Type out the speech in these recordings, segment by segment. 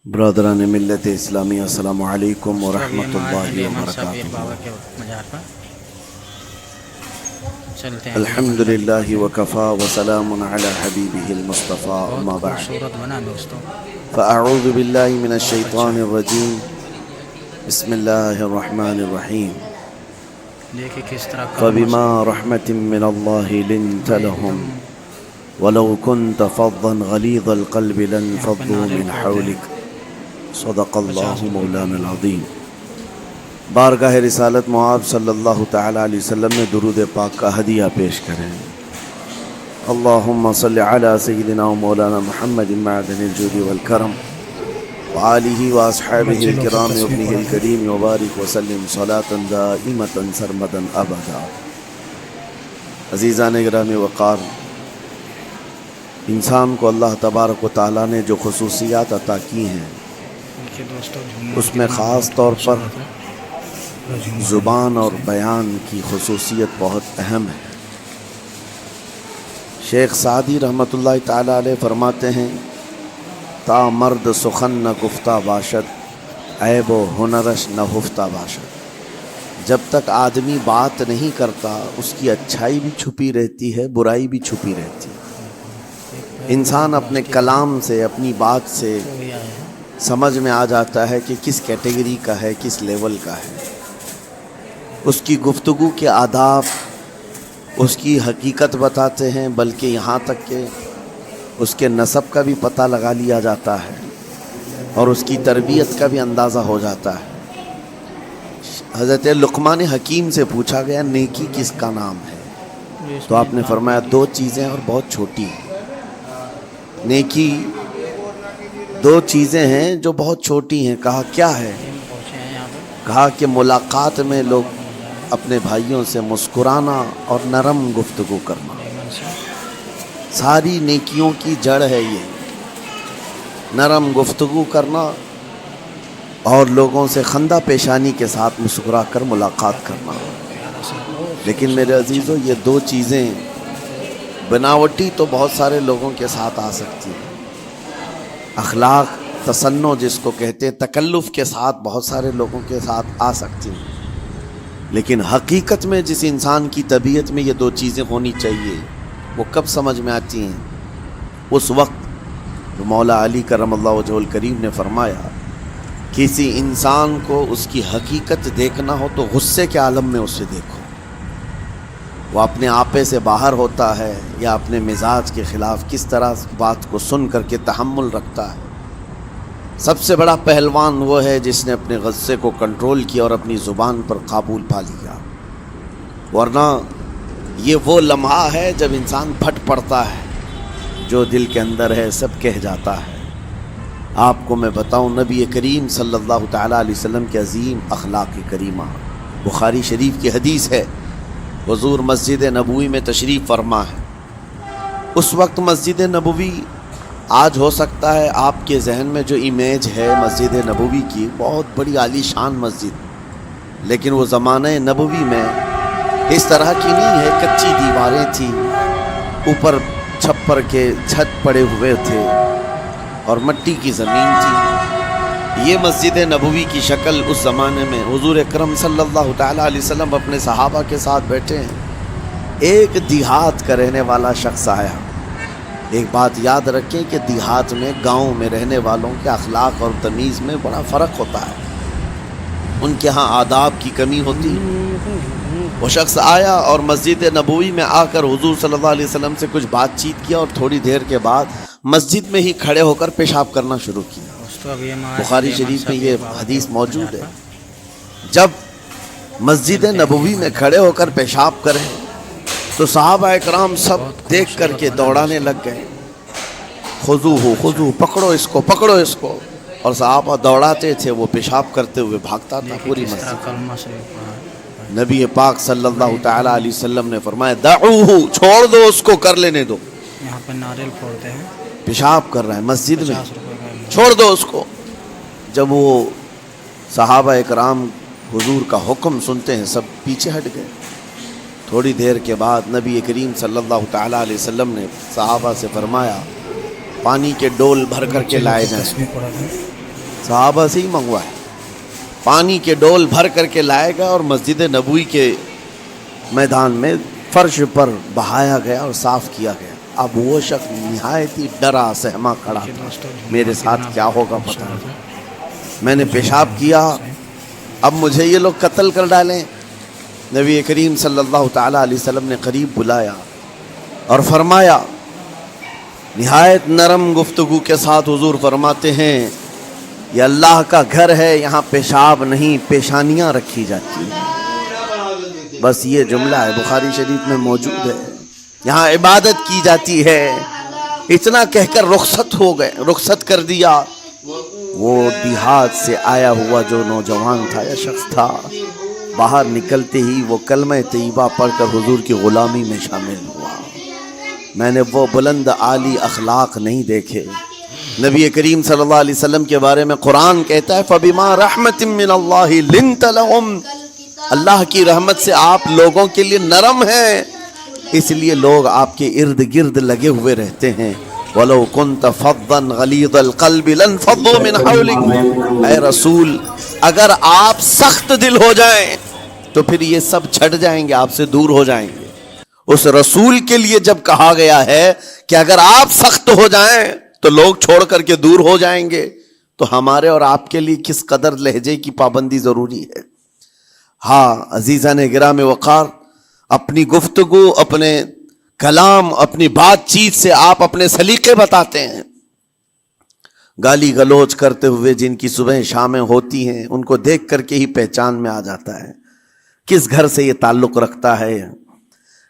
برادران ملت اسلامی السلام علیکم ورحمۃ اللہ وبرکاتہ۔ الحمد للہ وکفا وسلام علی حبیبہ المصطفیٰ اما بعد فاعوذ باللہ من الشیطان الرجیم بسم اللہ الرحمن الرحیم فبما رحمت من اللہ لنت لهم ولو كنت فظا غلیظ القلب لانفضوا من حولک صدق اللہ مولانا العظیم۔ بارگاہ رسالت معاب صلی اللہ تعالی علیہ وسلم میں درود پاک کا ہدیہ پیش کریں۔ اللہم صلی علی سیدنا و مولانا محمد معدن الجود والکرم وآلہ واصحابہ الکرام وابنہ الکریم وبارک وسلم صلاة دائمة سرمدا ابدا۔ عزیزان گرامی وقار، انسان کو اللہ تبارک و تعالیٰ نے جو خصوصیات عطا کی ہیں اس میں خاص طور پر زبان اور بیان کی خصوصیت بہت اہم ہے۔ شیخ سعدی رحمۃ اللہ تعالیٰ علیہ فرماتے ہیں تا مرد سخن نہ گفتہ باشد عیب و ہنرش نہ ہفتہ باشد۔ جب تک آدمی بات نہیں کرتا اس کی اچھائی بھی چھپی رہتی ہے، برائی بھی چھپی رہتی ہے۔ انسان اپنے کلام سے، اپنی بات سے سمجھ میں آ جاتا ہے کہ کس کیٹیگری کا ہے، کس لیول کا ہے۔ اس کی گفتگو کے آداب اس کی حقیقت بتاتے ہیں، بلکہ یہاں تک کہ اس کے نسب کا بھی پتہ لگا لیا جاتا ہے اور اس کی تربیت کا بھی اندازہ ہو جاتا ہے۔ حضرت لقمان حکیم سے پوچھا گیا نیکی کس کا نام ہے، تو آپ نے فرمایا دو چیزیں اور بہت چھوٹی ہیں۔ نیکی دو چیزیں ہیں جو بہت چھوٹی ہیں۔ کہا کیا ہے؟ کہا کہ ملاقات میں لوگ اپنے بھائیوں سے مسکرانا اور نرم گفتگو کرنا۔ ساری نیکیوں کی جڑ ہے یہ، نرم گفتگو کرنا اور لوگوں سے خندہ پیشانی کے ساتھ مسکرا کر ملاقات کرنا۔ لیکن میرے عزیزو، یہ دو چیزیں بناوٹی تو بہت سارے لوگوں کے ساتھ آ سکتی ہیں، اخلاق تصنع جس کو کہتے ہیں، تکلف کے ساتھ بہت سارے لوگوں کے ساتھ آ سکتی ہیں، لیکن حقیقت میں جس انسان کی طبیعت میں یہ دو چیزیں ہونی چاہیے وہ کب سمجھ میں آتی ہیں؟ اس وقت جو مولا علی کرم اللہ وجہہ الکریم نے فرمایا کسی انسان کو اس کی حقیقت دیکھنا ہو تو غصے کے عالم میں اسے دیکھو۔ وہ اپنے آپے سے باہر ہوتا ہے یا اپنے مزاج کے خلاف کس طرح بات کو سن کر کے تحمل رکھتا ہے۔ سب سے بڑا پہلوان وہ ہے جس نے اپنے غصے کو کنٹرول کیا اور اپنی زبان پر قابو پا لیا، ورنہ یہ وہ لمحہ ہے جب انسان پھٹ پڑتا ہے، جو دل کے اندر ہے سب کہہ جاتا ہے۔ آپ کو میں بتاؤں، نبی کریم صلی اللہ تعالیٰ علیہ وسلم کے عظیم اخلاق کریمہ، بخاری شریف کی حدیث ہے، حضور مسجد نبوی میں تشریف فرما ہے۔ اس وقت مسجد نبوی، آج ہو سکتا ہے آپ کے ذہن میں جو امیج ہے مسجد نبوی کی، بہت بڑی عالی شان مسجد، لیکن وہ زمانہ نبوی میں اس طرح کی نہیں ہے۔ کچی دیواریں تھیں، اوپر چھپر کے چھت پڑے ہوئے تھے اور مٹی کی زمین تھی۔ یہ مسجد نبوی کی شکل اس زمانے میں حضور اکرم صلی اللہ تعالیٰ علیہ وسلم اپنے صحابہ کے ساتھ بیٹھے ہیں۔ ایک دیہات کا رہنے والا شخص آیا۔ ایک بات یاد رکھیں کہ دیہات میں، گاؤں میں رہنے والوں کے اخلاق اور تمیز میں بڑا فرق ہوتا ہے، ان کے ہاں آداب کی کمی ہوتی ہے۔ وہ شخص آیا اور مسجد نبوی میں آ کر حضور صلی اللہ علیہ وسلم سے کچھ بات چیت کیا اور تھوڑی دیر کے بعد مسجد میں ہی کھڑے ہو کر پیشاب کرنا شروع کیا۔ بخاری شریف میں یہ حدیث موجود ہے۔ جب مسجد نبوی میں کھڑے ہو کر پیشاب کریں تو صحابہ اکرام سب دیکھ کر کے دوڑانے لگ گئے، خذوہ خذوہ، پکڑو اس کو، پکڑو اس کو، اور صحابہ دوڑاتے تھے، وہ پیشاب کرتے ہوئے بھاگتا تھا پوری مسجد۔ نبی پاک صلی اللہ تعالی علیہ وسلم نے فرمایا دعوہ، چھوڑ دو اس کو، کر لینے دو، یہاں پہ ناریل پھوڑتے ہیں، پیشاب کر رہا ہے مسجد میں، چھوڑ دو اس کو۔ جب وہ صحابہ اکرام حضور کا حکم سنتے ہیں سب پیچھے ہٹ گئے۔ تھوڑی دیر کے بعد نبی کریم صلی اللہ تعالیٰ علیہ وسلم نے صحابہ سے فرمایا پانی کے ڈول بھر کر کے لائے جائیں۔ صحابہ سے ہی منگوائے، پانی کے ڈول بھر کر کے لائے گا اور مسجد نبوی کے میدان میں فرش پر بہایا گیا اور صاف کیا گیا۔ اب وہ شخص نہایت ہی ڈرا سہما کھڑا تھا، میرے ساتھ کیا ہوگا پتہ نہیں، میں نے پیشاب کیا، اب مجھے یہ لوگ قتل کر ڈالیں۔ نبی کریم صلی اللہ تعالیٰ علیہ وسلم نے قریب بلایا اور فرمایا، نہایت نرم گفتگو کے ساتھ حضور فرماتے ہیں، یہ اللہ کا گھر ہے، یہاں پیشاب نہیں پیشانیاں رکھی جاتی ہیں۔ بس یہ جملہ ہے، بخاری شریف میں موجود ہے، یہاں عبادت کی جاتی ہے۔ اتنا کہہ کر رخصت ہو گئے، رخصت کر دیا۔ وہ دیہات سے آیا ہوا جو نوجوان تھا یا شخص تھا، باہر نکلتے ہی وہ کلمہ طیبہ پڑھ کر حضور کی غلامی میں شامل ہوا۔ میں نے وہ بلند عالی اخلاق نہیں دیکھے۔ نبی کریم صلی اللہ علیہ وسلم کے بارے میں قرآن کہتا ہے فَبِمَا رَحْمَةٍ مِّنَ اللَّهِ لِنْتَ لَهُمْ، اللہ کی رحمت سے آپ لوگوں کے لیے نرم ہیں، اس لیے لوگ آپ کے ارد گرد لگے ہوئے رہتے ہیں۔ وَلَوْ كُنْتَ فَضًّا غَلِيظَ الْقَلْبِ لَانفَضُّوا مِنْ حَوْلِكَ، اے رسول اگر آپ سخت دل ہو جائیں تو پھر یہ سب چھٹ جائیں گے، آپ سے دور ہو جائیں گے۔ اس رسول کے لیے جب کہا گیا ہے کہ اگر آپ سخت ہو جائیں تو لوگ چھوڑ کر کے دور ہو جائیں گے، تو ہمارے اور آپ کے لیے کس قدر لہجے کی پابندی ضروری ہے۔ ہاں عزیزان گرام وقار، اپنی گفتگو، اپنے کلام، اپنی بات چیت سے آپ اپنے سلیقے بتاتے ہیں۔ گالی گلوچ کرتے ہوئے جن کی صبح شامیں ہوتی ہیں، ان کو دیکھ کر کے ہی پہچان میں آ جاتا ہے کس گھر سے یہ تعلق رکھتا ہے،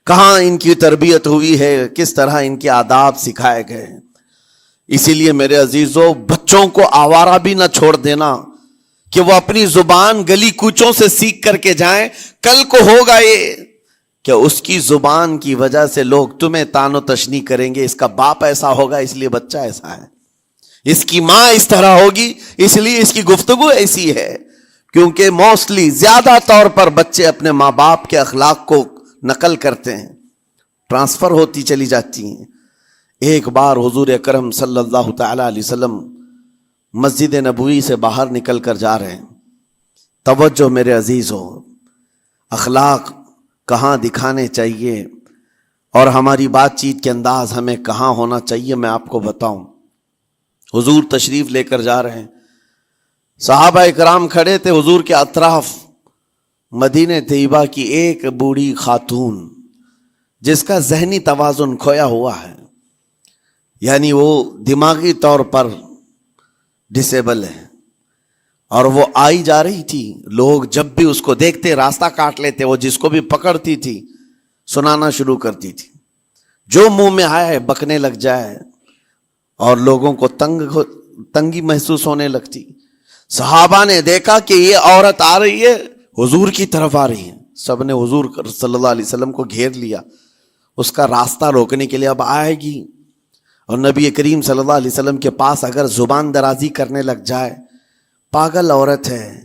کہاں ان کی تربیت ہوئی ہے، کس طرح ان کے آداب سکھائے گئے۔ اسی لیے میرے عزیزو، بچوں کو آوارہ بھی نہ چھوڑ دینا کہ وہ اپنی زبان گلی کوچوں سے سیکھ کر کے جائیں۔ کل کو ہوگا یہ کہ اس کی زبان کی وجہ سے لوگ تمہیں تان و تشنیع کریں گے، اس کا باپ ایسا ہوگا اس لیے بچہ ایسا ہے، اس کی ماں اس طرح ہوگی اس لیے اس کی گفتگو ایسی ہے۔ کیونکہ موسٹلی زیادہ طور پر بچے اپنے ماں باپ کے اخلاق کو نقل کرتے ہیں، ٹرانسفر ہوتی چلی جاتی ہیں۔ ایک بار حضور اکرم صلی اللہ تعالی علیہ وسلم مسجد نبوی سے باہر نکل کر جا رہے ہیں۔ توجہ میرے عزیز ہو، اخلاق کہاں دکھانے چاہیے اور ہماری بات چیت کے انداز ہمیں کہاں ہونا چاہیے، میں آپ کو بتاؤں۔ حضور تشریف لے کر جا رہے ہیں، صحابہ اکرام کھڑے تھے حضور کے اطراف۔ مدینہ طیبہ کی ایک بوڑھی خاتون جس کا ذہنی توازن کھویا ہوا ہے، یعنی وہ دماغی طور پر ڈسیبل ہے، اور وہ آئی جا رہی تھی۔ لوگ جب بھی اس کو دیکھتے راستہ کاٹ لیتے، وہ جس کو بھی پکڑتی تھی سنانا شروع کرتی تھی، جو منہ میں آئے بکنے لگ جائے، اور لوگوں کو تنگی محسوس ہونے لگتی۔ صحابہ نے دیکھا کہ یہ عورت آ رہی ہے، حضور کی طرف آ رہی ہے، سب نے حضور صلی اللہ علیہ وسلم کو گھیر لیا، اس کا راستہ روکنے کے لیے۔ اب آئے گی اور نبی کریم صلی اللہ علیہ وسلم کے پاس اگر زبان درازی کرنے لگ جائے، پاگل عورت ہے،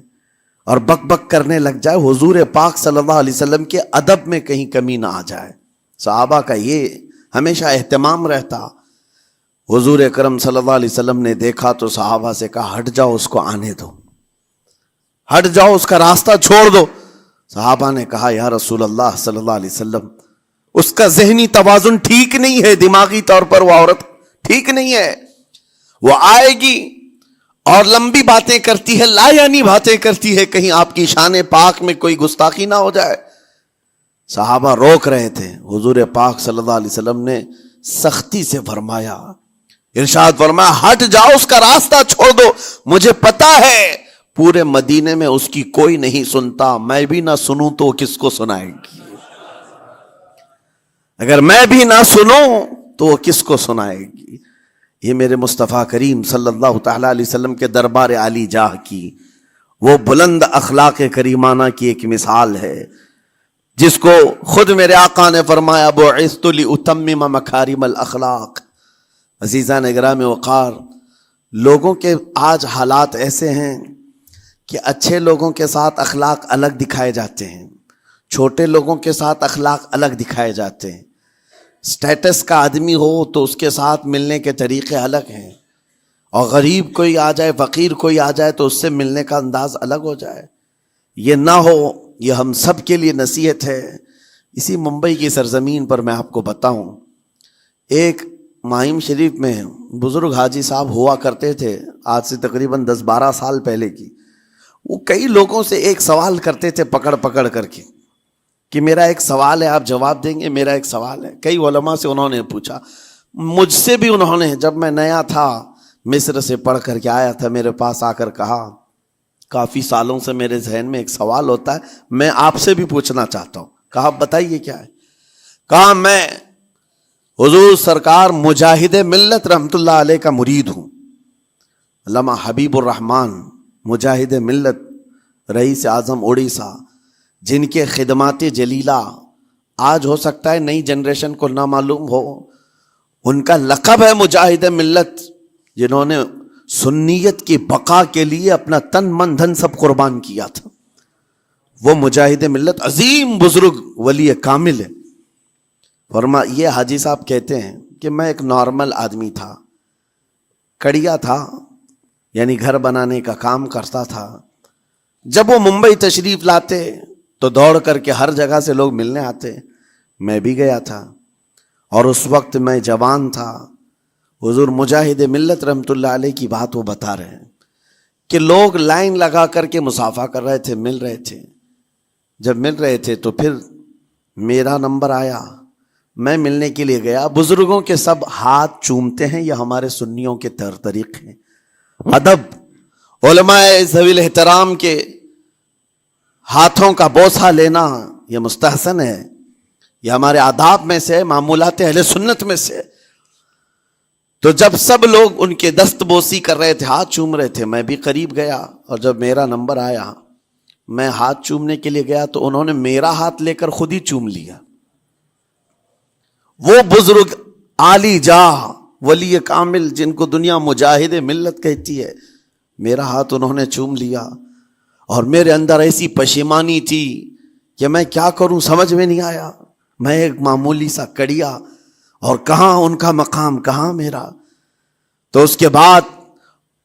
اور بک بک کرنے لگ جائے، حضور پاک صلی اللہ علیہ وسلم کے ادب میں کہیں کمی نہ آ جائے۔ صحابہ کا یہ ہمیشہ اہتمام رہتا۔ حضور اکرم صلی اللہ علیہ وسلم نے دیکھا تو صحابہ سے کہا ہٹ جاؤ، اس کو آنے دو، ہٹ جاؤ، اس کا راستہ چھوڑ دو۔ صحابہ نے کہا یا رسول اللہ صلی اللہ علیہ وسلم، اس کا ذہنی توازن ٹھیک نہیں ہے، دماغی طور پر وہ عورت ٹھیک نہیں ہے، وہ آئے گی اور لمبی باتیں کرتی ہے، لا یعنی باتیں کرتی ہے، کہیں آپ کی شان پاک میں کوئی گستاخی نہ ہو جائے۔ صحابہ روک رہے تھے، حضور پاک صلی اللہ علیہ وسلم نے سختی سے فرمایا، ارشاد فرمایا ہٹ جاؤ، اس کا راستہ چھوڑ دو، مجھے پتا ہے پورے مدینے میں اس کی کوئی نہیں سنتا، میں بھی نہ سنوں تو کس کو سنائے گی، اگر میں بھی نہ سنوں تو وہ کس کو سنائے گی۔ یہ میرے مصطفیٰ کریم صلی اللہ تعالی علیہ وسلم کے دربار عالی جاہ کی وہ بلند اخلاق کریمانہ کی ایک مثال ہے، جس کو خود میرے آقا نے فرمایا بعثت لأتمم مکارم الاخلاق۔ عزیزان گرام وقار، لوگوں کے آج حالات ایسے ہیں کہ اچھے لوگوں کے ساتھ اخلاق الگ دکھائے جاتے ہیں، چھوٹے لوگوں کے ساتھ اخلاق الگ دکھائے جاتے ہیں۔ سٹیٹس کا آدمی ہو تو اس کے ساتھ ملنے کے طریقے الگ ہیں، اور غریب کوئی آ جائے، فقیر کوئی آ جائے تو اس سے ملنے کا انداز الگ ہو جائے. یہ نہ ہو، یہ ہم سب کے لیے نصیحت ہے. اسی ممبئی کی سرزمین پر میں آپ کو بتاؤں، ایک ماہم شریف میں بزرگ حاجی صاحب ہوا کرتے تھے، آج سے تقریباً 10-12 سال پہلے کی. وہ کئی لوگوں سے ایک سوال کرتے تھے پکڑ پکڑ کر کے کہ میرا ایک سوال ہے، آپ جواب دیں گے، میرا ایک سوال ہے. کئی علماء سے انہوں نے پوچھا، مجھ سے بھی انہوں نے، جب میں نیا تھا مصر سے پڑھ کر کے آیا تھا، میرے پاس آ کر کہا کافی سالوں سے میرے ذہن میں ایک سوال ہوتا ہے، میں آپ سے بھی پوچھنا چاہتا ہوں. کہا بتائیے کیا ہے؟ کہا میں حضور سرکار مجاہد ملت رحمت اللہ علیہ کا مرید ہوں. علامہ حبیب الرحمان مجاہد ملت، رئیس اعظم اڑیسہ، جن کے خدمات جلیلہ آج ہو سکتا ہے نئی جنریشن کو نہ معلوم ہو، ان کا لقب ہے مجاہد ملت، جنہوں نے سنیت کی بقا کے لیے اپنا تن من دھن سب قربان کیا تھا. وہ مجاہد ملت عظیم بزرگ ولی کامل ہے. یہ حاجی صاحب کہتے ہیں کہ میں ایک نارمل آدمی تھا، کڑیا تھا، یعنی گھر بنانے کا کام کرتا تھا. جب وہ ممبئی تشریف لاتے تو دوڑ کر کے ہر جگہ سے لوگ ملنے آتے، میں بھی گیا تھا. اور اس وقت میں جوان تھا. حضور مجاہد ملت رحمت اللہ علیہ کی بات وہ بتا رہے ہیں کہ لوگ لائن لگا کر کے مصافحہ کر رہے تھے، مل رہے تھے. جب مل رہے تھے تو پھر میرا نمبر آیا، میں ملنے کے لیے گیا. بزرگوں کے سب ہاتھ چومتے ہیں، یہ ہمارے سنیوں کے طریق ہیں. ادب، علماء ذوی الاحترام کے ہاتھوں کا بوسہ لینا یہ مستحسن ہے، یہ ہمارے آداب میں سے، معمولات اہل سنت میں سے. تو جب سب لوگ ان کے دست بوسی کر رہے تھے، ہاتھ چوم رہے تھے، میں بھی قریب گیا. اور جب میرا نمبر آیا، میں ہاتھ چومنے کے لیے گیا تو انہوں نے میرا ہاتھ لے کر خود ہی چوم لیا. وہ بزرگ عالی جاہ ولی کامل جن کو دنیا مجاہد ملت کہتی ہے، میرا ہاتھ انہوں نے چوم لیا. اور میرے اندر ایسی پشیمانی تھی کہ میں کیا کروں، سمجھ میں نہیں آیا. میں ایک معمولی سا کڑیا، اور کہاں ان کا مقام، کہاں میرا. تو اس کے بعد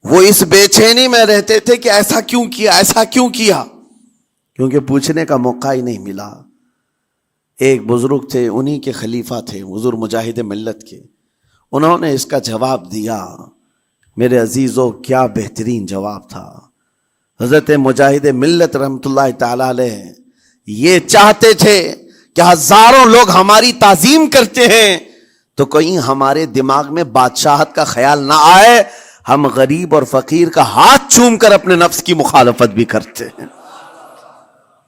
وہ اس بے چینی میں رہتے تھے کہ ایسا کیوں کیا، ایسا کیوں کیا، کیونکہ پوچھنے کا موقع ہی نہیں ملا. ایک بزرگ تھے، انہی کے خلیفہ تھے حضور مجاہد ملت کے، انہوں نے اس کا جواب دیا. میرے عزیزو، کیا بہترین جواب تھا. حضرت مجاہد ملت رحمت اللہ تعالی علیہ یہ چاہتے تھے کہ ہزاروں لوگ ہماری تعظیم کرتے ہیں تو کہیں ہمارے دماغ میں بادشاہت کا خیال نہ آئے، ہم غریب اور فقیر کا ہاتھ چوم کر اپنے نفس کی مخالفت بھی کرتے ہیں.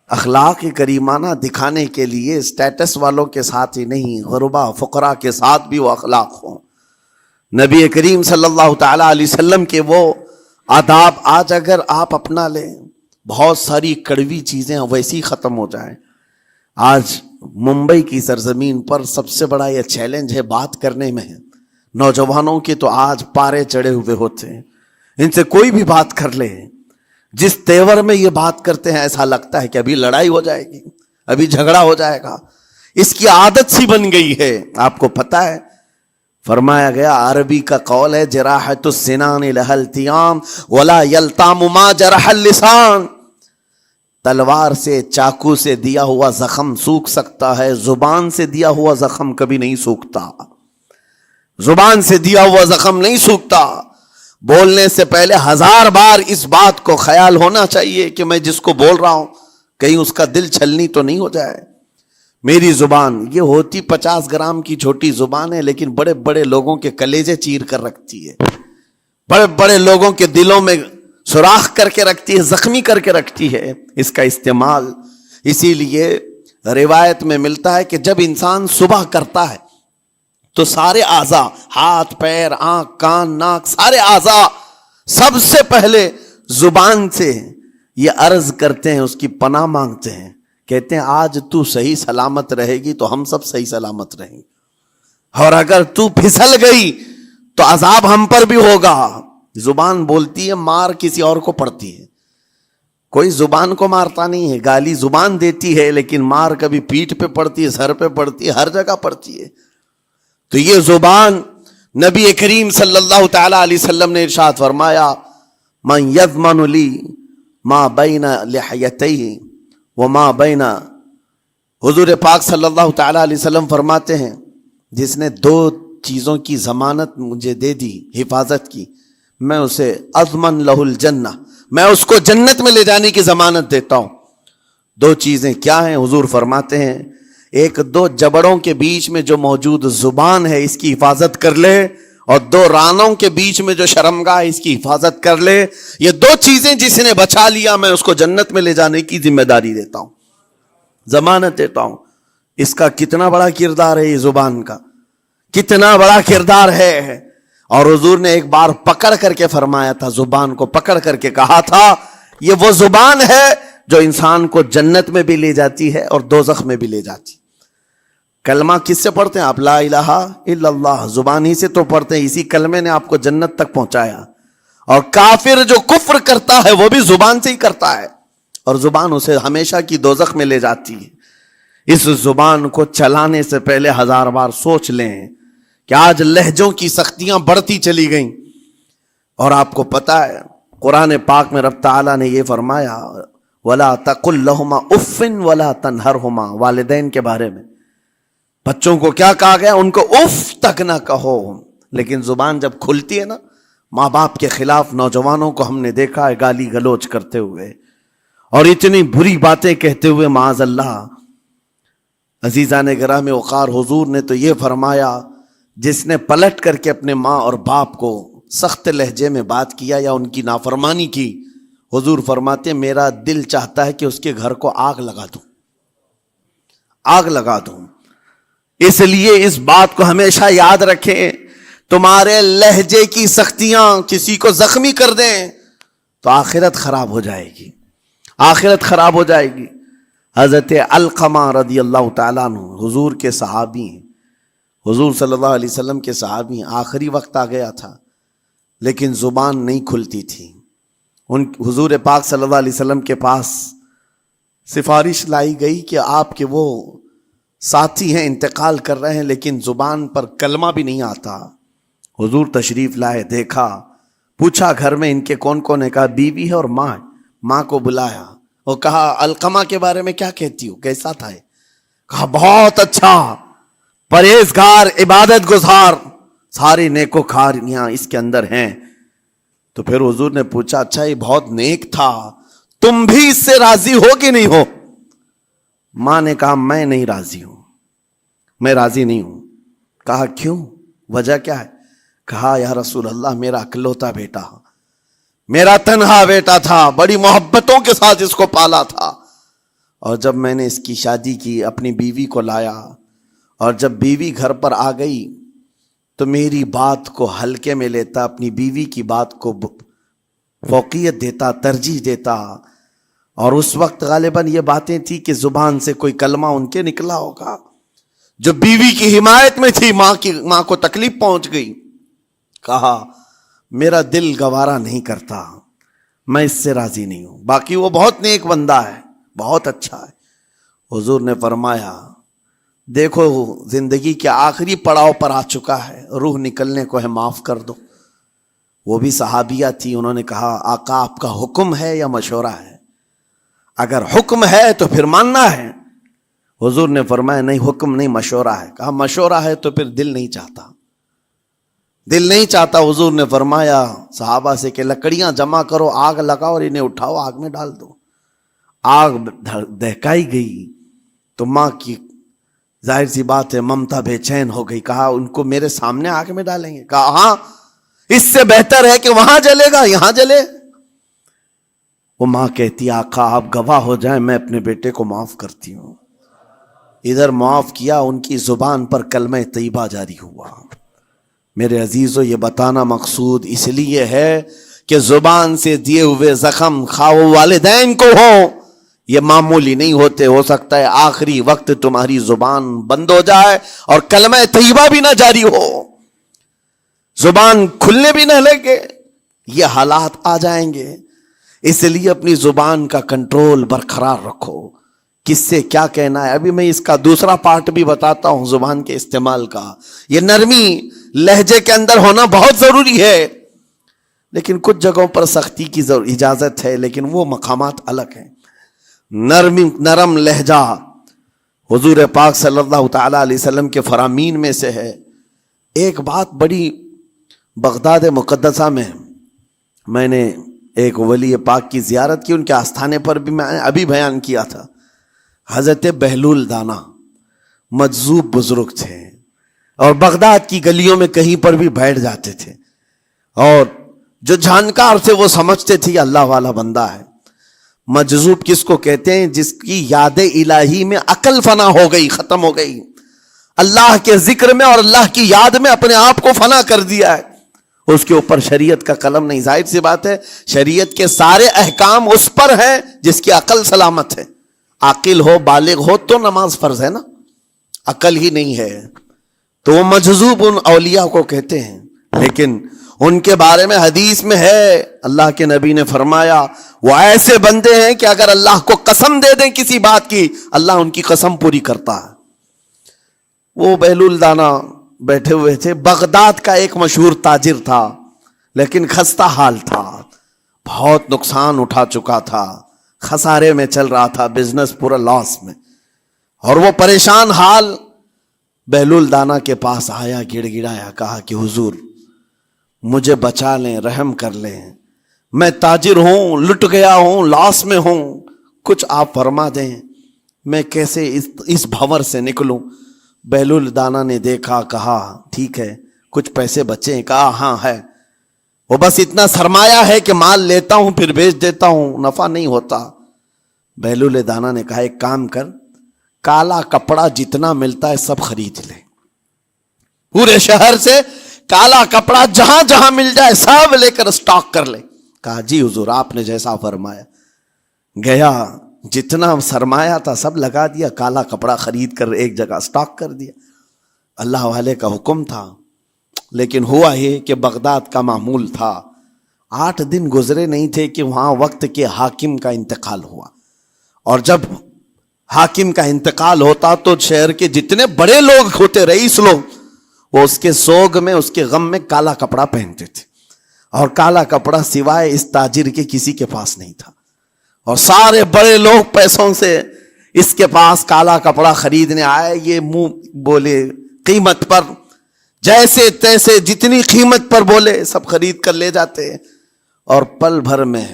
اخلاق کریمانہ دکھانے کے لیے اسٹیٹس والوں کے ساتھ ہی نہیں، غربا فقراء کے ساتھ بھی وہ اخلاق ہوں. نبی کریم صلی اللہ تعالی علیہ وسلم کے وہ آداب آج اگر آپ اپنا لیں، بہت ساری کڑوی چیزیں ویسی ختم ہو جائیں. آج ممبئی کی سرزمین پر سب سے بڑا یہ چیلنج ہے بات کرنے میں. نوجوانوں کے تو آج پارے چڑھے ہوئے ہوتے ہیں، ان سے کوئی بھی بات کر لے، جس تیور میں یہ بات کرتے ہیں ایسا لگتا ہے کہ ابھی لڑائی ہو جائے گی، ابھی جھگڑا ہو جائے گا. اس کی عادت سی بن گئی ہے. آپ کو پتہ ہے فرمایا گیا، عربی کا قول ہے، جراحت السنان لها التیام ولا یلتام ما جرح اللسان. تلوار سے، چاقو سے دیا ہوا زخم سوکھ سکتا ہے، زبان سے دیا ہوا زخم کبھی نہیں سوکھتا. زبان سے دیا ہوا زخم نہیں سوکھتا. بولنے سے پہلے 1000 بار اس بات کو خیال ہونا چاہیے کہ میں جس کو بول رہا ہوں کہیں اس کا دل چھلنی تو نہیں ہو جائے. میری زبان یہ ہوتی 50 گرام کی چھوٹی زبان ہے، لیکن بڑے بڑے لوگوں کے کلیجے چیر کر رکھتی ہے، بڑے بڑے لوگوں کے دلوں میں سوراخ کر کے رکھتی ہے، زخمی کر کے رکھتی ہے اس کا استعمال. اسی لیے روایت میں ملتا ہے کہ جب انسان صبح کرتا ہے تو سارے اعضاء، ہاتھ پیر آنکھ کان ناک، سارے اعضاء سب سے پہلے زبان سے یہ عرض کرتے ہیں، اس کی پناہ مانگتے ہیں، کہتے ہیں آج تو صحیح سلامت رہے گی تو ہم سب صحیح سلامت رہیں گے، اور اگر تو پھسل گئی تو عذاب ہم پر بھی ہوگا. زبان بولتی ہے، مار کسی اور کو پڑتی ہے، کوئی زبان کو مارتا نہیں ہے. گالی زبان دیتی ہے لیکن مار کبھی پیٹھ پہ پڑتی ہے، سر پہ پڑتی ہے، ہر جگہ پڑتی ہے. تو یہ زبان نبی کریم صلی اللہ تعالی علیہ وسلم نے ارشاد فرمایا من یضمن لی ما بین لحیتیہ وما بین، حضور پاک صلی اللہ تعالی علیہ وسلم فرماتے ہیں جس نے دو چیزوں کی ضمانت مجھے دے دی، حفاظت کی، میں اسے اضمن لہ الجنہ، میں اس کو جنت میں لے جانے کی ضمانت دیتا ہوں۔ دو چیزیں کیا ہیں؟ حضور فرماتے ہیں ایک دو جبڑوں کے بیچ میں جو موجود زبان ہے اس کی حفاظت کر لے، اور دو رانوں کے بیچ میں جو شرمگاہ ہے اس کی حفاظت کر لے، یہ دو چیزیں جس نے بچا لیا میں اس کو جنت میں لے جانے کی ذمہ داری دیتا ہوں، ضمانت دیتا ہوں۔ اس کا کتنا بڑا کردار ہے، یہ زبان کا کتنا بڑا کردار ہے۔ اور حضور نے ایک بار پکڑ کر کے فرمایا تھا، زبان کو پکڑ کر کے کہا تھا یہ وہ زبان ہے جو انسان کو جنت میں بھی لے جاتی ہے اور دوزخ میں بھی لے جاتی۔ کلمہ کس سے پڑھتے ہیں آپ؟ لا الہ الا اللہ، زبان ہی سے تو پڑھتے ہیں، اسی کلمے نے آپ کو جنت تک پہنچایا۔ اور کافر جو کفر کرتا ہے وہ بھی زبان سے ہی کرتا ہے، اور زبان اسے ہمیشہ کی دوزخ میں لے جاتی ہے۔ اس زبان کو چلانے سے پہلے 1000 بار سوچ لیں کہ آج لہجوں کی سختیاں بڑھتی چلی گئیں، اور آپ کو پتہ ہے قرآن پاک میں رب تعالیٰ نے یہ فرمایا وَلَا تَقُلْ لَهُمَا اُفٍّ وَلَا تَنْهَرْهُمَا، والدین کے بارے میں بچوں کو کیا کہا گیا؟ ان کو اف تک نہ کہو۔ لیکن زبان جب کھلتی ہے نا، ماں باپ کے خلاف نوجوانوں کو ہم نے دیکھا ہے گالی گلوچ کرتے ہوئے اور اتنی بری باتیں کہتے ہوئے، معاذ اللہ۔ عزیزان گرامی وقار، حضور نے تو یہ فرمایا جس نے پلٹ کر کے اپنے ماں اور باپ کو سخت لہجے میں بات کیا یا ان کی نافرمانی کی، حضور فرماتے ہیں میرا دل چاہتا ہے کہ اس کے گھر کو آگ لگا دوں، آگ لگا دوں۔ اس لیے اس بات کو ہمیشہ یاد رکھیں، تمہارے لہجے کی سختیاں کسی کو زخمی کر دیں تو آخرت خراب ہو جائے گی، آخرت خراب ہو جائے گی۔ حضرت علقمہ رضی اللہ تعالیٰ عنہ حضور کے صحابی ہیں، حضور صلی اللہ علیہ وسلم کے صحابی ہیں، آخری وقت آ گیا تھا لیکن زبان نہیں کھلتی تھی۔ حضور پاک صلی اللہ علیہ وسلم کے پاس سفارش لائی گئی کہ آپ کے وہ ساتھی ہیں انتقال کر رہے ہیں لیکن زبان پر کلمہ بھی نہیں آتا۔ حضور تشریف لائے، دیکھا، پوچھا گھر میں ان کے کون کون ہے؟ کہا بیوی ہے اور ماں ہے۔ ماں کو بلایا اور کہا علقمہ کے بارے میں کیا کہتی ہو، کیسا تھا؟ کہا بہت اچھا، پرہیزگار، عبادت گزار، ساری نیکوکاریاں اس کے اندر ہیں۔ تو پھر حضور نے پوچھا اچھا یہ بہت نیک تھا، تم بھی اس سے راضی ہو کہ نہیں ہو؟ ماں نے کہا میں نہیں راضی ہوں، میں راضی نہیں ہوں۔ کہا کیوں، وجہ کیا ہے؟ کہا یا رسول اللہ میرا اکلوتا بیٹا، میرا تنہا بیٹا تھا، بڑی محبتوں کے ساتھ اس کو پالا تھا، اور جب میں نے اس کی شادی کی اپنی بیوی کو لایا، اور جب بیوی گھر پر آ گئی تو میری بات کو ہلکے میں لیتا، اپنی بیوی کی بات کو فوقیت دیتا، ترجیح دیتا، اور اس وقت غالباً یہ باتیں تھی کہ زبان سے کوئی کلمہ ان کے نکلا ہوگا جو بیوی کی حمایت میں تھی، ماں کو تکلیف پہنچ گئی۔ کہا میرا دل گوارا نہیں کرتا، میں اس سے راضی نہیں ہوں، باقی وہ بہت نیک بندہ ہے، بہت اچھا ہے۔ حضور نے فرمایا دیکھو زندگی کے آخری پڑاؤ پر آ چکا ہے، روح نکلنے کو ہے، معاف کر دو۔ وہ بھی صحابیہ تھی، انہوں نے کہا آقا آپ کا حکم ہے یا مشورہ ہے؟ اگر حکم ہے تو پھر ماننا ہے۔ حضور نے فرمایا نہیں، حکم نہیں، مشورہ ہے۔ کہا مشورہ ہے تو پھر دل نہیں چاہتا، دل نہیں چاہتا۔ حضور نے فرمایا صحابہ سے کہ لکڑیاں جمع کرو، آگ لگاؤ اور انہیں اٹھاؤ، آگ میں ڈال دو۔ آگ دہکائی گئی تو ماں کی ظاہر سی بات ہے ممتا بے چین ہو گئی۔ کہا ان کو میرے سامنے آگ میں ڈالیں گے؟ کہا ہاں، اس سے بہتر ہے کہ وہاں جلے گا، یہاں جلے۔ وہ ماں کہتی آقا آپ گواہ ہو جائیں، میں اپنے بیٹے کو معاف کرتی ہوں۔ ادھر معاف کیا، ان کی زبان پر کلمہ طیبہ جاری ہوا۔ میرے عزیزو یہ بتانا مقصود اس لیے ہے کہ زبان سے دیے ہوئے زخم خواہ والدین کو ہو، یہ معمولی نہیں ہوتے۔ ہو سکتا ہے آخری وقت تمہاری زبان بند ہو جائے اور کلمہ طیبہ بھی نہ جاری ہو، زبان کھلنے بھی نہ لگے، یہ حالات آ جائیں گے۔ اس لیے اپنی زبان کا کنٹرول برقرار رکھو، کس سے کیا کہنا ہے۔ ابھی میں اس کا دوسرا پارٹ بھی بتاتا ہوں زبان کے استعمال کا۔ یہ نرمی لہجے کے اندر ہونا بہت ضروری ہے، لیکن کچھ جگہوں پر سختی کی اجازت ہے، لیکن وہ مقامات الگ ہیں۔ نرم لہجہ حضور پاک صلی اللہ تعالی علیہ وسلم کے فرامین میں سے ہے۔ ایک بات بڑی بغداد مقدسہ میں نے ایک ولی پاک کی زیارت کی، ان کے آستانے پر بھی میں نے ابھی بیان کیا تھا۔ حضرت بہلول دانا مجذوب بزرگ تھے، اور بغداد کی گلیوں میں کہیں پر بھی بیٹھ جاتے تھے، اور جو جانکار تھے وہ سمجھتے تھے اللہ والا بندہ ہے۔ مجذوب کس کو کہتے ہیں؟ جس کی یاد الہی میں عقل فنا ہو گئی، ختم ہو گئی، اللہ کے ذکر میں اور اللہ کی یاد میں اپنے آپ کو فنا کر دیا ہے، اس کے اوپر شریعت کا قلم نہیں۔ ظاہر سی بات ہے شریعت کے سارے احکام اس پر ہیں جس کی عقل سلامت ہے۔ عاقل ہو، بالغ ہو تو نماز فرض ہے نا، عقل ہی نہیں ہے تو وہ مجذوب ان اولیاء کو کہتے ہیں۔ لیکن ان کے بارے میں حدیث میں ہے، اللہ کے نبی نے فرمایا وہ ایسے بندے ہیں کہ اگر اللہ کو قسم دے دیں کسی بات کی، اللہ ان کی قسم پوری کرتا ہے۔ وہ بہلول دانا بیٹھے ہوئے تھے، بغداد کا ایک مشہور تاجر تھا، لیکن خستہ حال تھا، بہت نقصان اٹھا چکا تھا، خسارے میں چل رہا تھا، بزنس پورا لاس میں، اور وہ پریشان حال بہلول دانا کے پاس آیا، گڑ گڑایا، کہا کہ حضور مجھے بچا لیں، رحم کر لیں، میں تاجر ہوں، لٹ گیا ہوں، لاس میں ہوں، کچھ آپ فرما دیں، میں کیسے اس بھنور سے نکلوں؟ بہلول دانا نے دیکھا، کہا ٹھیک ہے کچھ پیسے بچے ہیں؟ کہا ہاں ہے، وہ بس اتنا سرمایہ ہے کہ مال لیتا ہوں پھر بیچ دیتا ہوں، نفع نہیں ہوتا۔ بہلول دانا نے کہا ایک کام کر، کالا کپڑا جتنا ملتا ہے سب خرید لے، پورے شہر سے کالا کپڑا جہاں جہاں مل جائے سب لے کر اسٹاک کر لے۔ کہا جی حضور آپ نے جیسا فرمایا۔ گیا، جتنا سرمایہ تھا سب لگا دیا، کالا کپڑا خرید کر ایک جگہ اسٹاک کر دیا۔ اللہ والے کا حکم تھا، لیکن ہوا یہ کہ بغداد کا معمول تھا، 8 دن گزرے نہیں تھے کہ وہاں وقت کے حاکم کا انتقال ہوا، اور جب حاکم کا انتقال ہوتا تو شہر کے جتنے بڑے لوگ ہوتے، رئیس لوگ، وہ اس کے سوگ میں، اس کے غم میں کالا کپڑا پہنتے تھے، اور کالا کپڑا سوائے اس تاجر کے کسی کے پاس نہیں تھا، اور سارے بڑے لوگ پیسوں سے اس کے پاس کالا کپڑا خریدنے آئے، یہ منہ بولے قیمت پر، جیسے تیسے جتنی قیمت پر بولے سب خرید کر لے جاتے، اور پل بھر میں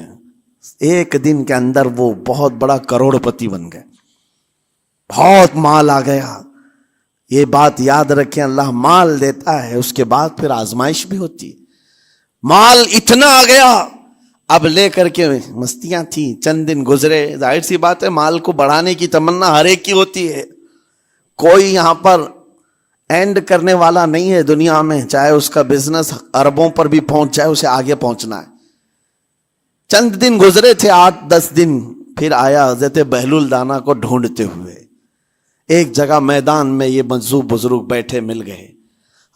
ایک دن کے اندر وہ بہت بڑا کروڑ پتی بن گئے، بہت مال آ گیا۔ یہ بات یاد رکھیں، اللہ مال دیتا ہے، اس کے بعد پھر آزمائش بھی ہوتی ہے۔ مال اتنا آ گیا، اب لے کر کے مستیاں تھیں، چند دن گزرے، ظاہر سی بات ہے مال کو بڑھانے کی تمنا ہر ایک کی ہوتی ہے، کوئی یہاں پر اینڈ کرنے والا نہیں ہے دنیا میں، چاہے اس کا بزنس اربوں پر بھی پہنچ جائے، اسے آگے پہنچنا ہے۔ چند دن گزرے تھے، 8-10 دن، پھر آیا حضرت بہلول دانا کو ڈھونڈتے ہوئے، ایک جگہ میدان میں یہ مجذوب بزرگ بیٹھے مل گئے،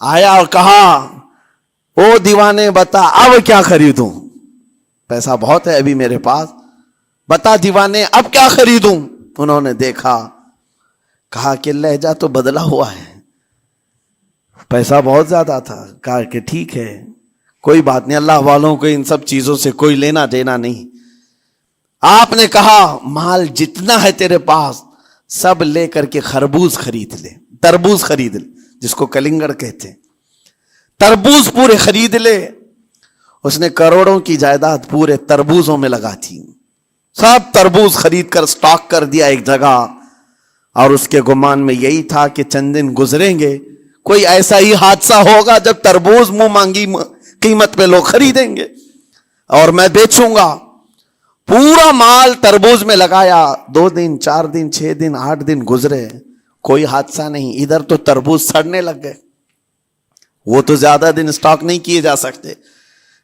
آیا اور کہا او دیوانے بتا اب کیا خریدوں، پیسہ بہت ہے ابھی میرے پاس، بتا دیوانے اب کیا خریدوں؟ انہوں نے دیکھا، کہا کہ لہجہ تو بدلا ہوا ہے، پیسہ بہت زیادہ تھا، کہا کہ ٹھیک ہے کوئی بات نہیں، اللہ والوں کو ان سب چیزوں سے کوئی لینا دینا نہیں۔ آپ نے کہا مال جتنا ہے تیرے پاس سب لے کر کے خربوز خرید لے، تربوز خرید لے، جس کو کلنگڑ کہتے ہیں، تربوز پورے خرید لے۔ اس نے کروڑوں کی جائیداد پورے تربوزوں میں لگا تھی، سب تربوز خرید کر سٹاک کر دیا ایک جگہ، اور اس کے گمان میں یہی تھا کہ چند دن گزریں گے، کوئی ایسا ہی حادثہ ہوگا جب تربوز منہ مانگی قیمت پہ لوگ خریدیں گے اور میں بیچوں گا۔ پورا مال تربوز میں لگایا، 2 دن 4 دن 6 دن 8 دن گزرے، کوئی حادثہ نہیں، ادھر تو تربوز سڑنے لگ گئے، وہ تو زیادہ دن سٹاک نہیں کیے جا سکتے،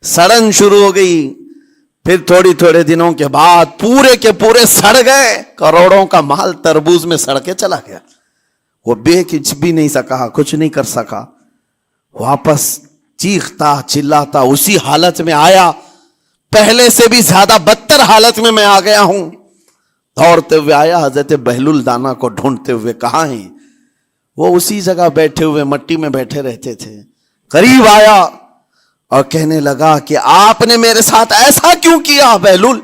سڑن شروع ہو گئی، پھر تھوڑے دنوں کے بعد پورے کے پورے سڑ گئے، کروڑوں کا مال تربوز میں سڑ کے چلا گیا۔ وہ کچھ بھی نہیں سکا، کچھ نہیں کر سکا، واپس چیختا چلاتا اسی حالت میں آیا، پہلے سے بھی زیادہ بدتر حالت میں آ گیا ہوں۔ دوڑتے ہوئے آیا، حضرت بہلول دانا کو ڈھونڈتے ہوئے، کہاں ہیں؟ وہ اسی جگہ بیٹھے ہوئے مٹی میں بیٹھے رہتے تھے، قریب آیا اور کہنے لگا کہ آپ نے میرے ساتھ ایسا کیوں کیا بہلول؟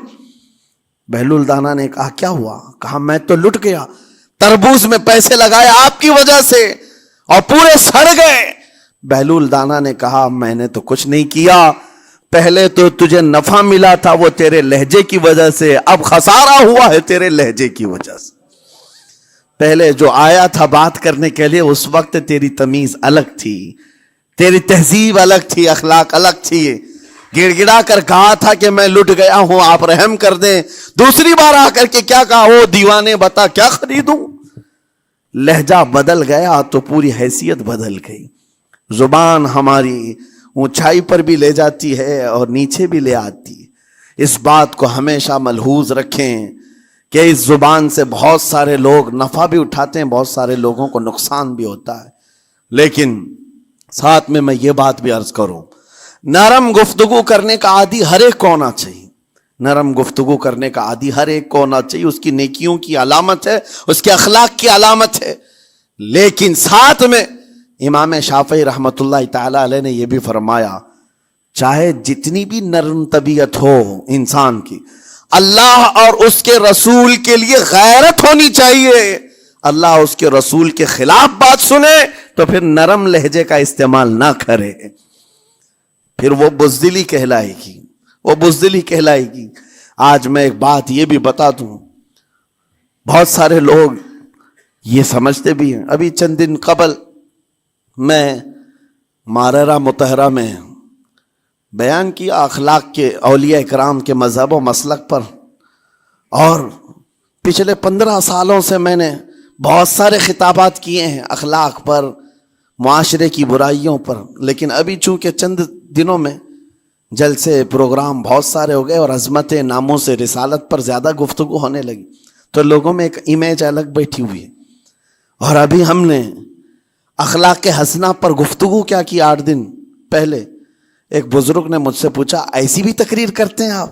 بہلول دانا نے کہا کیا ہوا؟ کہا میں تو لٹ گیا، تربوز میں پیسے لگائے آپ کی وجہ سے اور پورے سڑ گئے۔ بہلول دانا نے کہا میں نے تو کچھ نہیں کیا، پہلے تو تجھے نفع ملا تھا وہ تیرے لہجے کی وجہ سے، اب خسارہ ہوا ہے تیرے لہجے کی وجہ سے۔ پہلے جو آیا تھا بات کرنے کے لیے اس وقت تیری تمیز الگ تھی، تیری تہذیب الگ تھی، اخلاق الگ تھی، گڑ گڑا کر کہا تھا کہ میں لٹ گیا ہوں آپ رحم کر دیں۔ دوسری بار آ کر کے کیا کہا؟ او دیوانے بتا کیا خریدوں؟ لہجہ بدل گیا تو پوری حیثیت بدل گئی۔ زبان ہماری اونچائی پر بھی لے جاتی ہے اور نیچے بھی لے آتی ہے۔ اس بات کو ہمیشہ ملحوظ رکھیں کہ اس زبان سے بہت سارے لوگ نفع بھی اٹھاتے ہیں، بہت سارے لوگوں کو نقصان بھی ہوتا ہے۔ لیکن ساتھ میں یہ بات بھی عرض کروں، نرم گفتگو کرنے کا عادی ہر ایک کو ہونا چاہیے، نرم گفتگو کرنے کا عادی ہر ایک کو ہونا چاہیے، اس کی نیکیوں کی علامت ہے، اس کے اخلاق کی علامت ہے۔ لیکن ساتھ میں امام شافعی رحمۃ اللہ تعالی علیہ نے یہ بھی فرمایا، چاہے جتنی بھی نرم طبیعت ہو انسان کی، اللہ اور اس کے رسول کے لیے غیرت ہونی چاہیے۔ اللہ اس کے رسول کے خلاف بات سنے تو پھر نرم لہجے کا استعمال نہ کرے، پھر وہ بزدلی کہلائے گی، وہ بزدلی کہلائے گی۔ آج میں ایک بات یہ بھی بتا دوں، بہت سارے لوگ یہ سمجھتے بھی ہیں، ابھی چند دن قبل میں ماررہ مطہرہ میں بیان کیا اخلاق کے اولیاء اکرام کے مذہب و مسلک پر، اور پچھلے 15 سالوں سے میں نے بہت سارے خطابات کیے ہیں اخلاق پر، معاشرے کی برائیوں پر، لیکن ابھی چونکہ چند دنوں میں جلسے پروگرام بہت سارے ہو گئے اور عظمت ناموں سے رسالت پر زیادہ گفتگو ہونے لگی، تو لوگوں میں ایک امیج الگ بیٹھی ہوئی ہے۔ اور ابھی ہم نے اخلاق حسنہ پر گفتگو کیا کی 8 دن پہلے، ایک بزرگ نے مجھ سے پوچھا ایسی بھی تقریر کرتے ہیں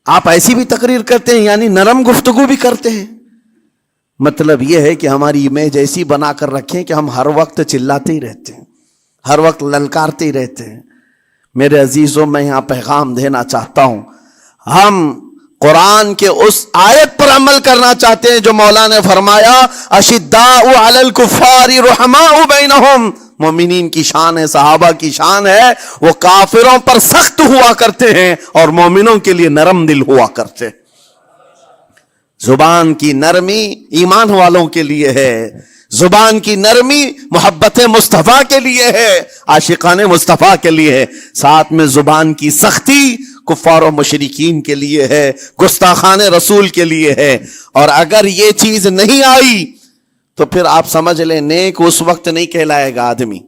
آپ ایسی بھی تقریر کرتے ہیں، یعنی نرم گفتگو بھی کرتے ہیں؟ مطلب یہ ہے کہ ہماری امیج ایسی بنا کر رکھیں کہ ہم ہر وقت چلاتے ہی رہتے ہیں، ہر وقت للکارتے ہی رہتے ہیں۔ میرے عزیزوں، میں یہاں پیغام دینا چاہتا ہوں، ہم قرآن کے اس آیت پر عمل کرنا چاہتے ہیں جو مولا نے فرمایا اشداء علی الکفار رحماء بینہم، مومنین کی شان ہے، صحابہ کی شان ہے، وہ کافروں پر سخت ہوا کرتے ہیں اور مومنوں کے لیے نرم دل ہوا کرتے ہیں۔ زبان کی نرمی ایمان والوں کے لیے ہے، زبان کی نرمی محبت مصطفیٰ کے لیے ہے، عاشقان مصطفیٰ کے لیے ہے، ساتھ میں زبان کی سختی کفار و مشرکین کے لیے ہے، گستاخان رسول کے لیے ہے۔ اور اگر یہ چیز نہیں آئی تو پھر آپ سمجھ لیں نیک اس وقت نہیں کہلائے گا آدمی۔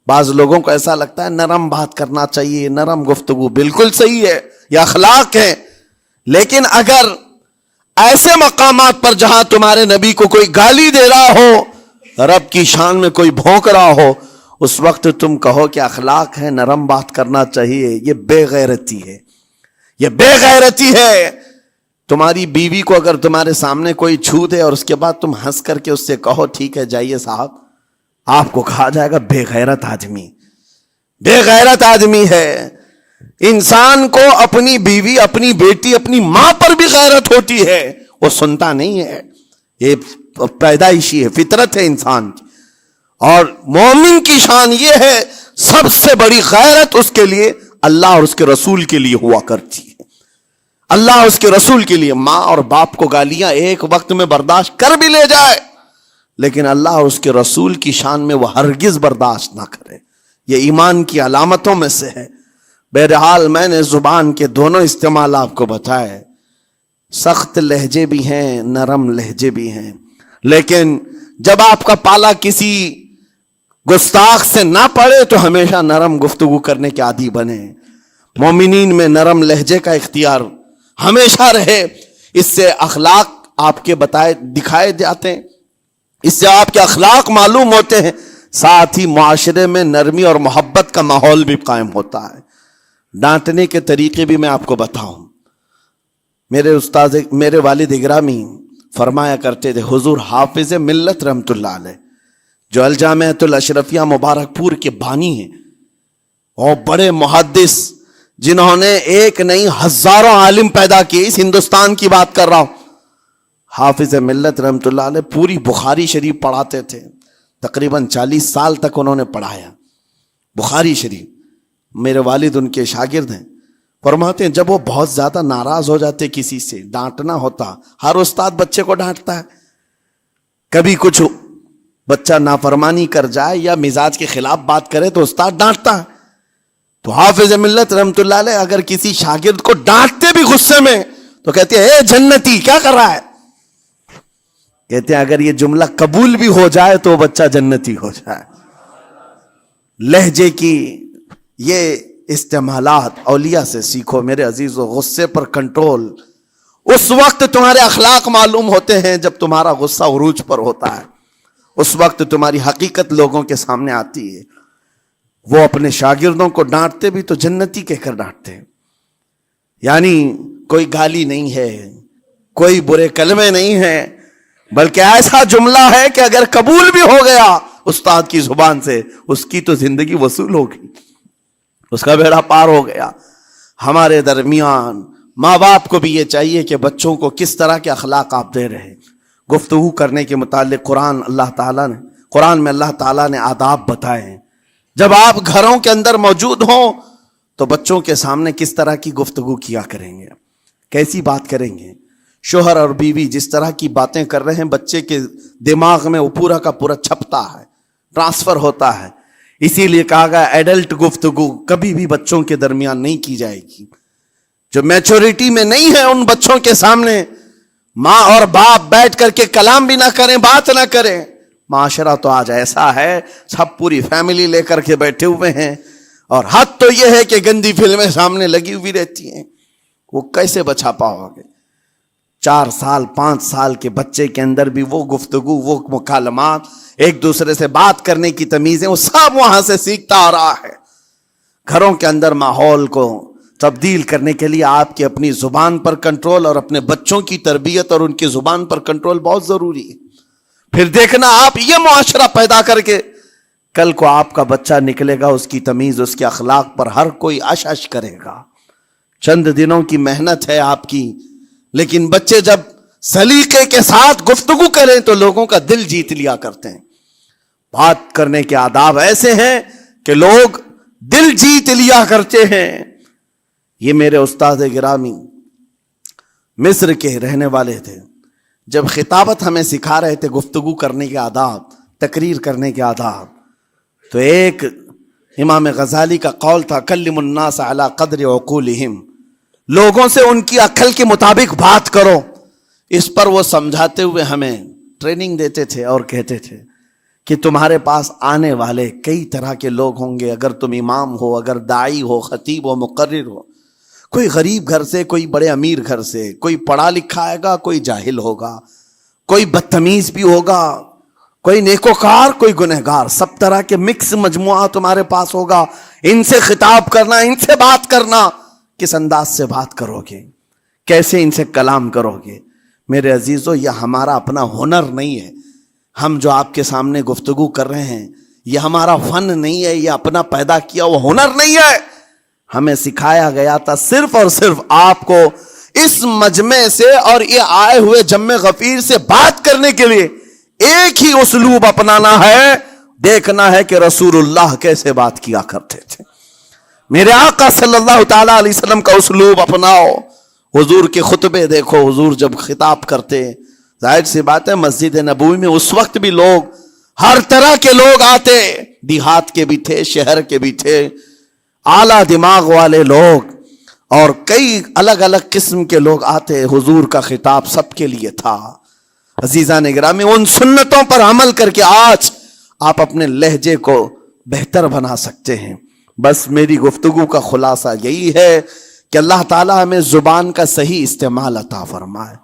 بعض لوگوں کو ایسا لگتا ہے نرم بات کرنا چاہیے، نرم گفتگو، بالکل صحیح ہے، یہ اخلاق ہے، لیکن اگر ایسے مقامات پر جہاں تمہارے نبی کو کوئی گالی دے رہا ہو، رب کی شان میں کوئی بھونک رہا ہو، اس وقت تم کہو کہ اخلاق ہے، نرم بات کرنا چاہیے، یہ بے غیرتی ہے، یہ بے غیرتی ہے۔ تمہاری بیوی کو اگر تمہارے سامنے کوئی چھو دے اور اس کے بعد تم ہنس کر کے اس سے کہو ٹھیک ہے جائیے صاحب، آپ کو کہا جائے گا بے غیرت آدمی، بے غیرت آدمی ہے۔ انسان کو اپنی بیوی، اپنی بیٹی، اپنی ماں پر بھی غیرت ہوتی ہے، وہ سنتا نہیں ہے، یہ پیدائشی ہے، فطرت ہے انسان کی۔ اور مومن کی شان یہ ہے، سب سے بڑی غیرت اس کے لیے اللہ اور اس کے رسول کے لیے ہوا کرتی ہے، اللہ اور اس کے رسول کے لیے۔ ماں اور باپ کو گالیاں ایک وقت میں برداشت کر بھی لے جائے، لیکن اللہ اور اس کے رسول کی شان میں وہ ہرگز برداشت نہ کرے، یہ ایمان کی علامتوں میں سے ہے۔ بہرحال میں نے زبان کے دونوں استعمال آپ کو بتائے، سخت لہجے بھی ہیں، نرم لہجے بھی ہیں، لیکن جب آپ کا پالا کسی گستاخ سے نہ پڑے تو ہمیشہ نرم گفتگو کرنے کے عادی بنے۔ مومنین میں نرم لہجے کا اختیار ہمیشہ رہے، اس سے اخلاق آپ کے بتائے دکھائے جاتے ہیں، اس سے آپ کے اخلاق معلوم ہوتے ہیں، ساتھ ہی معاشرے میں نرمی اور محبت کا ماحول بھی قائم ہوتا ہے۔ ڈانٹنے کے طریقے بھی میں آپ کو بتاؤں، میرے والد اگرامی فرمایا کرتے تھے، حضور حافظ ملت رحمت اللہ علیہ جو الجامعۃ الاشرفیہ مبارک پور کے بانی ہیں اور بڑے محدث، جنہوں نے ایک نہیں ہزاروں عالم پیدا کیے، اس ہندوستان کی بات کر رہا ہوں، حافظ ملت رحمۃ اللہ علیہ پوری بخاری شریف پڑھاتے تھے، تقریباً 40 سال تک انہوں نے پڑھایا بخاری شریف. میرے والد ان کے شاگرد ہیں. فرماتے ہیں جب وہ بہت زیادہ ناراض ہو جاتے کسی سے، ڈانٹنا ہوتا، ہر استاد بچے کو ڈانٹتا ہے، کبھی کچھ بچہ نافرمانی کر جائے یا مزاج کے خلاف بات کرے تو استاد ڈانٹتا ہے. تو حافظ ملت رحمۃ اللہ علیہ اگر کسی شاگرد کو ڈانٹتے بھی غصے میں تو کہتے ہیں اے جنتی کیا کر رہا ہے. کہتے ہیں اگر یہ جملہ قبول بھی ہو جائے تو بچہ جنتی ہو جائے. لہجے کی یہ استعمالات اولیاء سے سیکھو میرے عزیزو. غصے پر کنٹرول اس وقت تمہارے اخلاق معلوم ہوتے ہیں جب تمہارا غصہ عروج پر ہوتا ہے. اس وقت تمہاری حقیقت لوگوں کے سامنے آتی ہے. وہ اپنے شاگردوں کو ڈانٹتے بھی تو جنتی کہہ کر ڈانٹتے ہیں، یعنی کوئی گالی نہیں ہے، کوئی برے کلمے نہیں ہیں، بلکہ ایسا جملہ ہے کہ اگر قبول بھی ہو گیا استاد کی زبان سے، اس کی تو زندگی وصول ہوگی، اس کا بیڑا پار ہو گیا. ہمارے درمیان ماں باپ کو بھی یہ چاہیے کہ بچوں کو کس طرح کے اخلاق آپ دے رہے. گفتگو کرنے کے متعلق قرآن میں اللہ تعالیٰ نے آداب بتائے ہیں. جب آپ گھروں کے اندر موجود ہوں تو بچوں کے سامنے کس طرح کی گفتگو کیا کریں گے، کیسی بات کریں گے. شوہر اور بیوی جس طرح کی باتیں کر رہے ہیں بچے کے دماغ میں وہ پورا کا پورا چھپتا ہے، ٹرانسفر ہوتا ہے. اسی لیے کہا گیا ایڈلٹ گفتگو کبھی بھی بچوں کے درمیان نہیں کی جائے گی. جو میچورٹی میں نہیں ہے ان بچوں کے سامنے ماں اور باپ بیٹھ کر کے کلام بھی نہ کریں، بات نہ کریں. معاشرہ تو آج ایسا ہے سب پوری فیملی لے کر کے بیٹھے ہوئے ہیں، اور حد تو یہ ہے کہ گندی فلمیں سامنے لگی ہوئی رہتی ہیں. وہ کیسے بچا پاؤ گے؟ 4 سال 5 سال کے بچے کے اندر بھی وہ گفتگو، وہ مکالمات، ایک دوسرے سے بات کرنے کی تمیزیں، وہ سب وہاں سے سیکھتا آ رہا ہے. گھروں کے اندر ماحول کو تبدیل کرنے کے لیے آپ کی اپنی زبان پر کنٹرول اور اپنے بچوں کی تربیت اور ان کی زبان پر کنٹرول بہت ضروری ہے. پھر دیکھنا آپ یہ معاشرہ پیدا کر کے کل کو آپ کا بچہ نکلے گا، اس کی تمیز، اس کے اخلاق پر ہر کوئی اش اش کرے گا. چند دنوں کی محنت ہے آپ کی، لیکن بچے جب سلیقے کے ساتھ گفتگو کریں تو لوگوں کا دل جیت لیا کرتے ہیں. بات کرنے کے آداب ایسے ہیں کہ لوگ دل جیت لیا کرتے ہیں. یہ میرے استاد گرامی مصر کے رہنے والے تھے. جب خطابت ہمیں سکھا رہے تھے گفتگو کرنے کے آداب، تقریر کرنے کے آداب، تو ایک امام غزالی کا قول تھا کلم الناس علی قدر عقولہم، لوگوں سے ان کی عقل کے مطابق بات کرو. اس پر وہ سمجھاتے ہوئے ہمیں ٹریننگ دیتے تھے اور کہتے تھے کہ تمہارے پاس آنے والے کئی طرح کے لوگ ہوں گے. اگر تم امام ہو، اگر داعی ہو، خطیب ہو، مقرر ہو، کوئی غریب گھر سے، کوئی بڑے امیر گھر سے، کوئی پڑھا لکھا آئے گا، کوئی جاہل ہوگا، کوئی بدتمیز بھی ہوگا، کوئی نیکوکار، کوئی گنہگار، سب طرح کے مکس مجموعہ تمہارے پاس ہوگا. ان سے خطاب کرنا، ان سے بات کرنا، کس انداز سے بات کرو گے، کیسے ان سے کلام کرو گے. میرے عزیزو یہ ہمارا اپنا ہنر نہیں ہے. ہم جو آپ کے سامنے گفتگو کر رہے ہیں یہ ہمارا فن نہیں ہے، یہ اپنا پیدا کیا وہ ہنر نہیں ہے. ہمیں سکھایا گیا تھا صرف اور صرف آپ کو اس مجمع سے اور یہ آئے ہوئے جمع غفیر سے بات کرنے کے لیے ایک ہی اسلوب اپنانا ہے. دیکھنا ہے کہ رسول اللہ کیسے بات کیا کرتے تھے. میرے آقا صلی اللہ تعالی علیہ وسلم کا اسلوب اپناؤ. حضور کے خطبے دیکھو، حضور جب خطاب کرتے، ظاہر سی بات ہے مسجد نبوی میں اس وقت بھی لوگ، ہر طرح کے لوگ آتے، دیہات کے بھی تھے، شہر کے بھی تھے، اعلیٰ دماغ والے لوگ اور کئی الگ الگ قسم کے لوگ آتے. حضور کا خطاب سب کے لیے تھا. عزیزان گرامی، ان سنتوں پر عمل کر کے آج آپ اپنے لہجے کو بہتر بنا سکتے ہیں. بس میری گفتگو کا خلاصہ یہی ہے کہ اللہ تعالیٰ ہمیں زبان کا صحیح استعمال عطا فرمائے،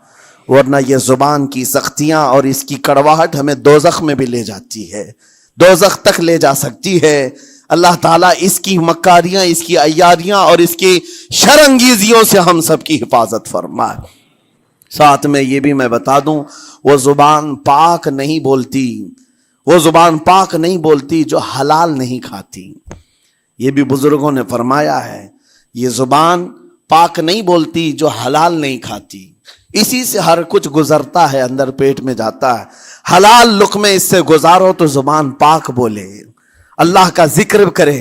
ورنہ یہ زبان کی سختیاں اور اس کی کڑواہٹ ہمیں دوزخ میں بھی لے جاتی ہے، دوزخ تک لے جا سکتی ہے. اللہ تعالیٰ اس کی مکاریاں، اس کی عیاریاں اور اس کی شرانگیزیوں سے ہم سب کی حفاظت فرمائے. ساتھ میں یہ بھی میں بتا دوں، وہ زبان پاک نہیں بولتی، وہ زبان پاک نہیں بولتی جو حلال نہیں کھاتی. یہ بھی بزرگوں نے فرمایا ہے, یہ زبان پاک نہیں بولتی جو حلال نہیں کھاتی. اسی سے ہر کچھ گزرتا ہے, اندر پیٹ میں جاتا ہے. حلال لقمے اس سے گزارو تو زبان پاک بولے, اللہ کا ذکر کرے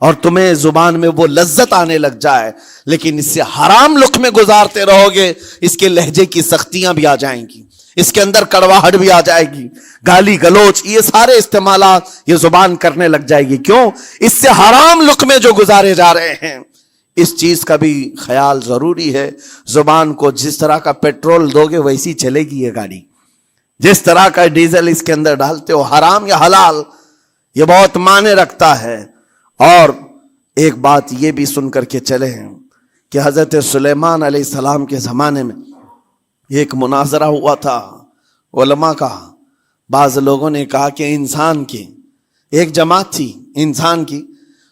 اور تمہیں زبان میں وہ لذت آنے لگ جائے. لیکن اس سے حرام لقمے گزارتے رہو گے, اس کے لہجے کی سختیاں بھی آ جائیں گی, اس کے اندر کڑواہٹ بھی آ جائے گی, گالی گلوچ, یہ سارے استعمالات یہ زبان کرنے لگ جائے گی. کیوں؟ اس سے حرام لقمے جو گزارے جا رہے ہیں. اس چیز کا بھی خیال ضروری ہے. زبان کو جس طرح کا پیٹرول دو گے ویسی چلے گی یہ گاڑی. جس طرح کا ڈیزل اس کے اندر ڈالتے ہو, حرام یا حلال, یہ بہت معنی رکھتا ہے. اور ایک بات یہ بھی سن کر کے چلے ہیں کہ حضرت سلیمان علیہ السلام کے زمانے میں ایک مناظرہ ہوا تھا علماء کا. بعض لوگوں نے کہا کہ انسان کی ایک جماعت تھی, انسان کی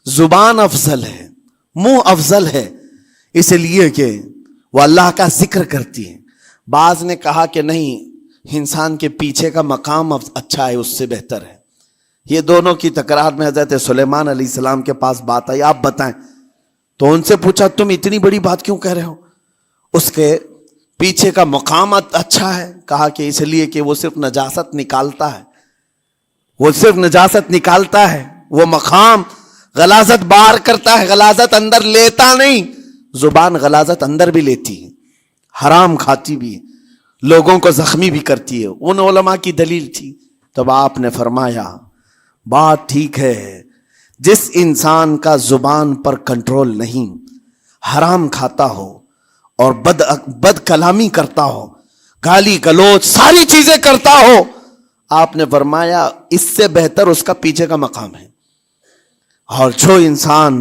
زبان افضل ہے, منہ افضل ہے, اس لیے کہ وہ اللہ کا ذکر کرتی ہے. بعض نے کہا کہ نہیں, انسان کے پیچھے کا مقام اچھا ہے, اس سے بہتر ہے. یہ دونوں کی تکرار میں حضرت سلیمان علیہ السلام کے پاس بات آئی, آپ بتائیں. تو ان سے پوچھا تم اتنی بڑی بات کیوں کہہ رہے ہو؟ اس کے پیچھے کا مقام اچھا ہے. کہا کہ اس لیے کہ وہ صرف نجاست نکالتا ہے, وہ صرف نجاست نکالتا ہے, وہ مقام غلاظت باہر کرتا ہے, غلاظت اندر لیتا نہیں. زبان غلاظت اندر بھی لیتی ہے, حرام کھاتی بھی, لوگوں کو زخمی بھی کرتی ہے. ان علماء کی دلیل تھی. تب آپ نے فرمایا بات ٹھیک ہے, جس انسان کا زبان پر کنٹرول نہیں, حرام کھاتا ہو اور بد کلامی کرتا ہو, گالی گلوچ ساری چیزیں کرتا ہو, آپ نے فرمایا اس سے بہتر اس کا پیچھے کا مقام ہے. اور جو انسان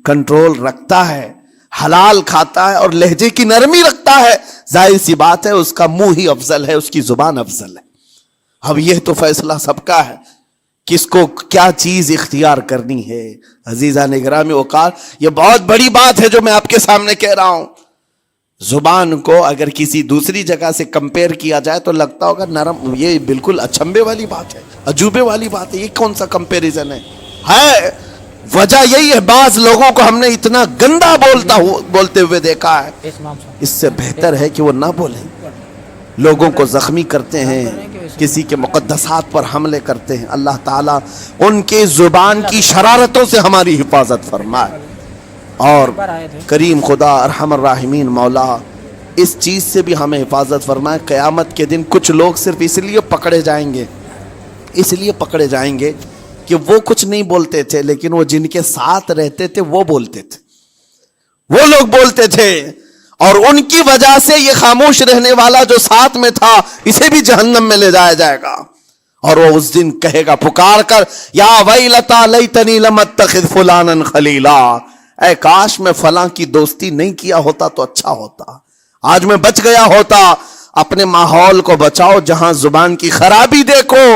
کنٹرول رکھتا ہے, حلال کھاتا ہے اور لہجے کی نرمی رکھتا ہے, ظاہر سی بات ہے اس کا منہ ہی افضل ہے, اس کی زبان افضل ہے. اب یہ تو فیصلہ سب کا ہے, کس کو کیا چیز اختیار کرنی ہے. عزیزان گرامی اوقات, یہ بہت بڑی بات ہے جو میں آپ کے سامنے کہہ رہا ہوں. زبان کو اگر کسی دوسری جگہ سے کمپیئر کیا جائے تو لگتا ہوگا نرم, یہ بالکل اچنبے والی بات ہے, عجوبے والی بات ہے. یہ کون سا کمپیریزن ہے؟ وجہ یہی ہے, بعض لوگوں کو ہم نے اتنا گندا بولتے ہوئے دیکھا ہے, اس سے بہتر ہے کہ وہ نہ بولیں. لوگوں کو زخمی کرتے ہیں, کسی کے مقدسات پر حملے کرتے ہیں. اللہ تعالیٰ ان کے زبان کی شرارتوں سے ہماری حفاظت فرمائے. اور کریم خدا ارحم الراحمین مولا اس چیز سے بھی ہمیں حفاظت فرمائے. قیامت کے دن کچھ لوگ صرف اس لیے پکڑے جائیں گے کہ وہ کچھ نہیں بولتے تھے, لیکن وہ جن کے ساتھ رہتے تھے وہ بولتے تھے, وہ لوگ بولتے تھے, اور ان کی وجہ سے یہ خاموش رہنے والا جو ساتھ میں تھا اسے بھی جہنم میں لے جایا جائے گا. اور وہ اس دن کہے گا پکار کر, یا ویلتا لیتنی لم اتخذ فلانا خلیلا, اے کاش میں فلاں کی دوستی نہیں کیا ہوتا تو اچھا ہوتا, آج میں بچ گیا ہوتا. اپنے ماحول کو بچاؤ, جہاں زبان کی خرابی دیکھو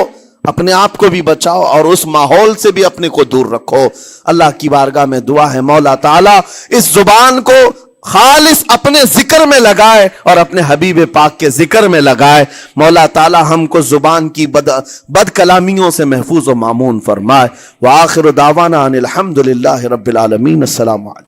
اپنے آپ کو بھی بچاؤ اور اس ماحول سے بھی اپنے کو دور رکھو. اللہ کی بارگاہ میں دعا ہے مولا تعالیٰ اس زبان کو خالص اپنے ذکر میں لگائے اور اپنے حبیب پاک کے ذکر میں لگائے. مولا تعالیٰ ہم کو زبان کی بد کلامیوں سے محفوظ و مامون فرمائے. وآخر دعوانا ان الحمد للہ رب العالمین. السلام علیکم.